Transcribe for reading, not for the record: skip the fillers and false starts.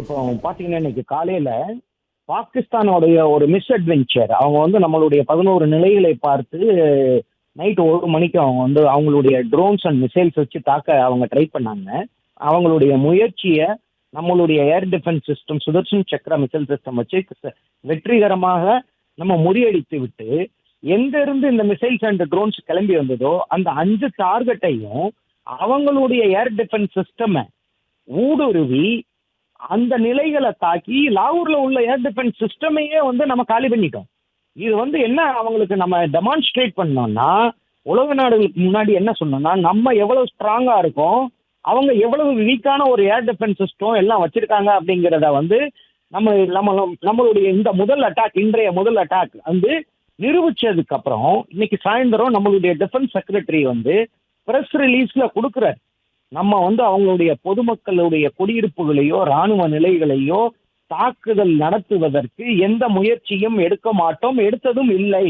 இப்போ பார்த்தீங்கன்னா, இன்னைக்கு காலையில பாகிஸ்தானுடைய ஒரு மிஸ் அட்வென்ச்சர். அவங்க வந்து நம்மளுடைய 11 நிலைகளை பார்த்து நைட் 1 மணிக்கு அவங்க வந்து அவங்களுடைய ட்ரோன்ஸ் அண்ட் மிசைல்ஸ் வச்சு தாக்க அவங்க ட்ரை பண்ணாங்க. அவங்களுடைய முயற்சிய நம்மளுடைய air defence system Sudarshan Chakra missile system வச்சு வெற்றிகரமாக நம்ம முறியடித்து விட்டு, எங்க இருந்து இந்த மிசைல்ஸ் அண்ட் ட்ரோன்ஸ் கிளம்பி வந்ததோ, அந்த 5 டார்கெட்டையும் அவங்களுடைய ஏர் டிஃபென்ஸ் சிஸ்டம ஊடுருவி அந்த நிலைகளை தாக்கி லாகூர்ல உள்ள ஏர் டிஃபென்ஸ் சிஸ்டமையே வந்து நம்ம காலி பண்ணிட்டோம். இது வந்து என்ன அவங்களுக்கு நம்ம டெமான்ஸ்ட்ரேட் பண்ணோம்னா, உலக நாடுகளுக்கு முன்னாடி என்ன சொன்னோம்னா, நம்ம எவ்வளவு ஸ்ட்ராங்கா இருக்கோம், அவங்க எவ்வளவு வீக்கான ஒரு ஏர் டிஃபென்ஸ் சிஸ்டம் எல்லாம் வச்சிருக்காங்க அப்படிங்கிறத வந்து நம்ம நம்ம நம்மளுடைய இந்த இன்றைய முதல் அட்டாக் வந்து நிரூபிச்சதுக்கு அப்புறம் இன்னைக்கு சாயந்தரம் நம்மளுடைய டிஃபென்ஸ் செக்ரட்டரி வந்து பிரஸ் ரிலீஸ்ல கொடுக்குறாரு. நம்ம வந்து அவங்களுடைய பொதுமக்களுடைய குடியிருப்புகளையோ ராணுவ நிலைகளையோ தாக்குதல் நடத்துவதற்கு எந்த முயற்சியும் எடுக்க மாட்டோம், எடுத்ததும் இல்லை